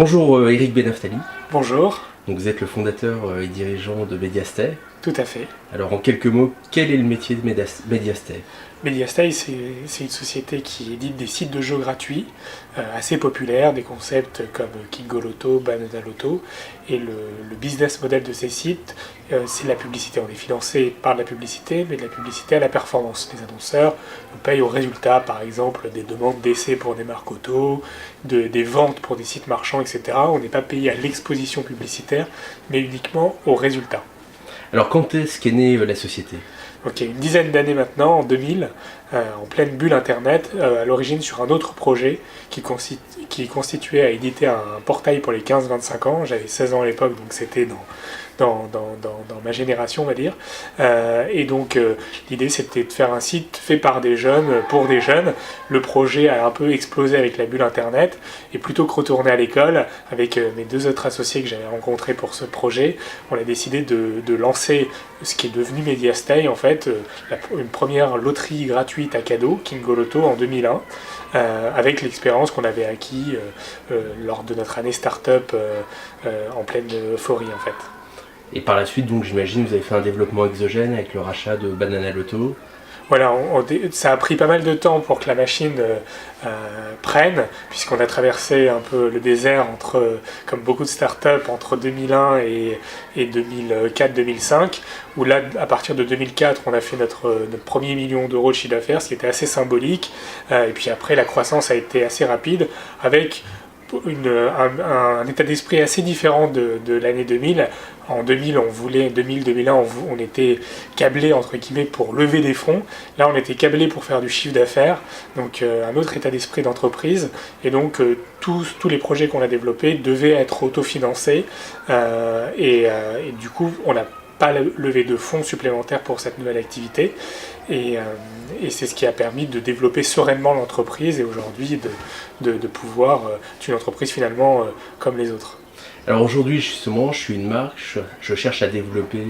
Bonjour Eric Benaftali, Bonjour, donc vous êtes le fondateur et dirigeant de Mediastay. tout à fait. Alors en quelques mots, quel est le métier de Mediastay? Mediastay, c'est une société qui édite des sites de jeux gratuits, assez populaires, des concepts comme Kingoloto, Banana Loto. Et le business model de ces sites, c'est la publicité. On est financé par de la publicité, mais de la publicité à la performance. Les annonceurs nous payent au résultat, par exemple des demandes d'essais pour des marques auto, des ventes pour des sites marchands, etc. On n'est pas payé à l'exposition publicitaire, mais uniquement au résultat. Alors quand est-ce qu'est née la société? Donc il y a une dizaine d'années maintenant, en 2000, en pleine bulle Internet, à l'origine sur un autre projet qui constituait à éditer un portail pour les 15-25 ans. J'avais 16 ans à l'époque, donc c'était dans ma génération, on va dire. Et donc l'idée c'était de faire un site fait par des jeunes, pour des jeunes. Le projet a un peu explosé avec la bulle Internet, et plutôt que retourner à l'école, avec mes deux autres associés que j'avais rencontrés pour ce projet, on a décidé de lancer ce qui est devenu Mediastay, en fait, une première loterie gratuite à cadeaux, Kingoloto, en 2001, avec l'expérience qu'on avait acquis lors de notre année start-up en pleine euphorie, en fait. Et par la suite, donc j'imagine, vous avez fait un développement exogène avec le rachat de Banana Loto. Voilà, ça a pris pas mal de temps pour que la machine prenne, puisqu'on a traversé un peu le désert, comme beaucoup de startups, entre 2001 et 2004-2005, où là, à partir de 2004, on a fait notre premier million d'euros de chiffre d'affaires, ce qui était assez symbolique. Et puis après, la croissance a été assez rapide, avec un état d'esprit assez différent de l'année 2000. En 2001, on était câblé entre guillemets pour lever des fonds. Là, on était câblé pour faire du chiffre d'affaires. Donc, un autre état d'esprit d'entreprise. Et donc, tous les projets qu'on a développés devaient être autofinancés. Et du coup, on n'a pas levé de fonds supplémentaires pour cette nouvelle activité. Et c'est ce qui a permis de développer sereinement l'entreprise et aujourd'hui de pouvoir être une entreprise finalement comme les autres. Alors aujourd'hui, justement, je suis une marque, je cherche à développer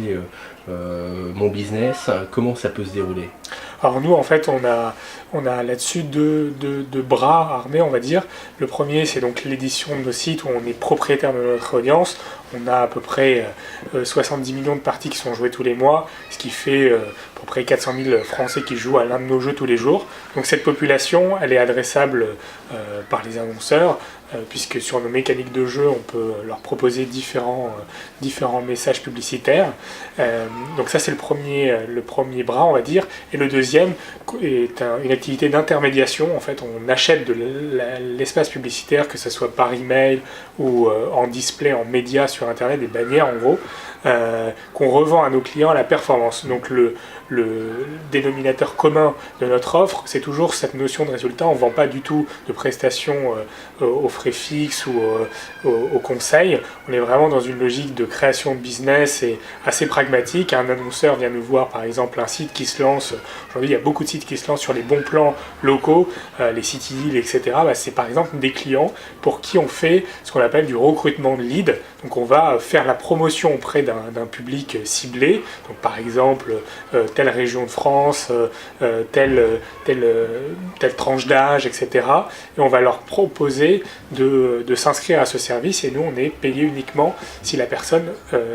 mon business. Comment ça peut se dérouler? Alors nous, en fait, on a là-dessus deux bras armés, on va dire. Le premier, c'est donc l'édition de nos sites où on est propriétaire de notre audience. On a à peu près 70 millions de parties qui sont jouées tous les mois, ce qui fait à peu près 400 000 Français qui jouent à l'un de nos jeux tous les jours. Donc cette population, elle est adressable par les annonceurs, puisque sur nos mécaniques de jeu, on peut leur proposer différents messages publicitaires. Donc ça, c'est le premier bras, on va dire. Et le deuxième est une activité d'intermédiation. En fait, on achète de l'espace publicitaire, que ce soit par email ou en display, en média sur Internet, des bannières en gros, qu'on revend à nos clients à la performance. Donc le dénominateur commun de notre offre, c'est toujours cette notion de résultat. On ne vend pas du tout de prestations aux frais fixes ou au conseil. On est vraiment dans une logique de création de business et assez pragmatique. Un annonceur vient nous voir, par exemple, un site qui se lance. Aujourd'hui, il y a beaucoup de sites qui se lancent sur les bons plans locaux, les CityDeal, etc. C'est par exemple des clients pour qui on fait ce qu'on appelle du recrutement de leads. Donc on va faire la promotion auprès d'un public ciblé. Donc par exemple, telle région de France, telle tranche d'âge, etc. Et on va leur proposer de s'inscrire à ce service, et nous on est payé uniquement si la personne,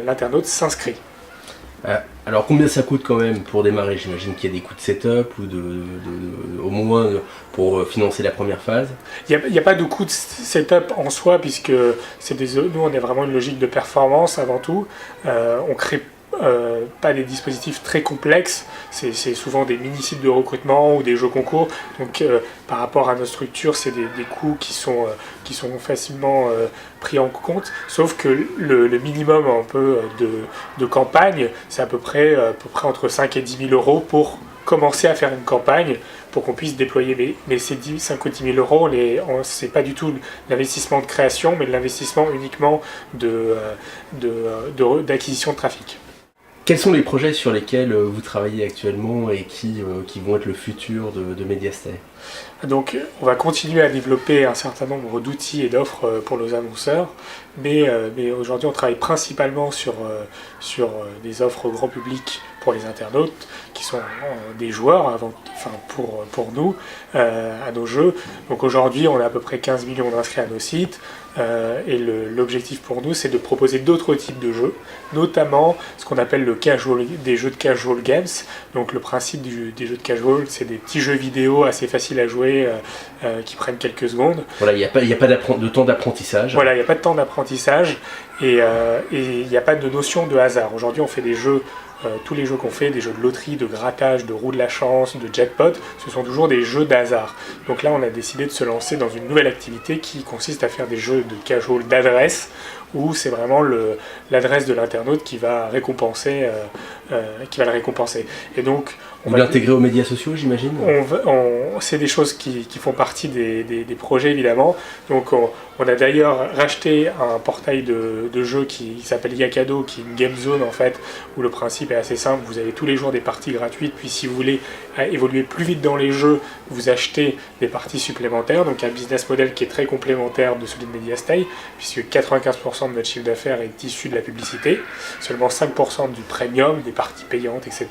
l'internaute, s'inscrit. Alors combien ça coûte quand même pour démarrer? J'imagine qu'il y a des coûts de setup ou au moins pour financer la première phase. Il n'y a pas de coût de setup en soi, puisque nous on est vraiment une logique de performance avant tout. On crée pas des dispositifs très complexes, c'est souvent des mini-sites de recrutement ou des jeux concours, donc par rapport à notre structure, c'est des coûts qui sont facilement pris en compte, sauf que le minimum un peu de campagne, c'est à peu près entre 5 et 10 000 euros pour commencer à faire une campagne, pour qu'on puisse déployer. Mais ces 5 ou 10 000 euros, c'est pas du tout l'investissement de création, mais de l'investissement uniquement d'acquisition de trafic. Quels sont les projets sur lesquels vous travaillez actuellement et qui vont être le futur de Mediastay? Donc on va continuer à développer un certain nombre d'outils et d'offres pour nos annonceurs, mais aujourd'hui on travaille principalement sur des offres grand public pour les internautes, qui sont des joueurs pour nous, à nos jeux. Donc aujourd'hui, on a à peu près 15 millions d'inscrits à nos sites. Et l'objectif pour nous, c'est de proposer d'autres types de jeux, notamment ce qu'on appelle des jeux de casual games. Donc le principe des jeux de casual, c'est des petits jeux vidéo assez faciles à jouer, qui prennent quelques secondes. Voilà, il n'y a pas de temps d'apprentissage. Voilà, il n'y a pas de temps d'apprentissage et il n'y a pas de notion de hasard. Aujourd'hui, on fait des jeux. Tous les jeux qu'on fait, des jeux de loterie, de grattage, de roue de la chance, de jackpot, ce sont toujours des jeux d'hasard. Donc là, on a décidé de se lancer dans une nouvelle activité qui consiste à faire des jeux de casual d'adresse, où c'est vraiment l'adresse de l'internaute qui va récompenser, le récompenser. Et donc, Vous l'intégrer aux médias sociaux, j'imagine. C'est des choses qui font partie des projets, évidemment. Donc on a d'ailleurs racheté un portail de jeux qui s'appelle Yakado, qui est une game zone en fait, où le principe est assez simple. Vous avez tous les jours des parties gratuites, puis si vous voulez évoluer plus vite dans les jeux, vous achetez des parties supplémentaires. Donc un business model qui est très complémentaire de celui de Mediastay, puisque 95% de notre chiffre d'affaires est issu de la publicité, seulement 5% du premium, des parties payantes, etc.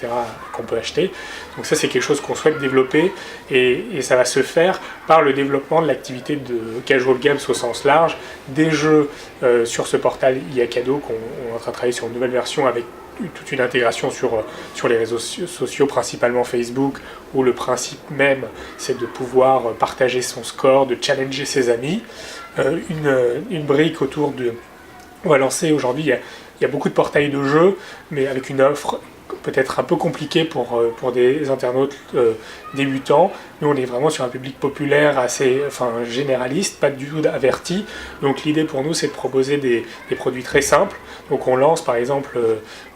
qu'on peut acheter. Donc ça, c'est quelque chose qu'on souhaite développer et ça va se faire par le développement de l'activité de casual games au sens large, des jeux sur ce portail Yakado qu'on est en train de travailler sur une nouvelle version avec toute une intégration sur les réseaux sociaux, principalement Facebook, où le principe même, c'est de pouvoir partager son score, de challenger ses amis. Une brique autour de... On va lancer aujourd'hui, il y a beaucoup de portails de jeux, mais avec une offre peut-être un peu compliqué pour des internautes débutants. Nous, on est vraiment sur un public populaire, généraliste, pas du tout averti. Donc l'idée pour nous, c'est de proposer des produits très simples. Donc on lance par exemple,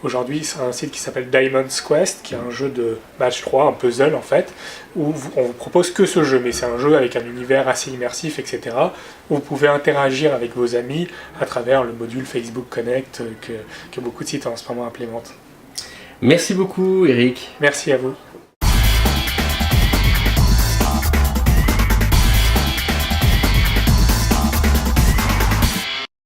aujourd'hui, c'est un site qui s'appelle Diamond's Quest, qui est un jeu de match 3, un puzzle en fait, où on vous propose que ce jeu, mais c'est un jeu avec un univers assez immersif, etc., où vous pouvez interagir avec vos amis à travers le module Facebook Connect que beaucoup de sites en ce moment implémentent. Merci beaucoup, Eric. Merci à vous.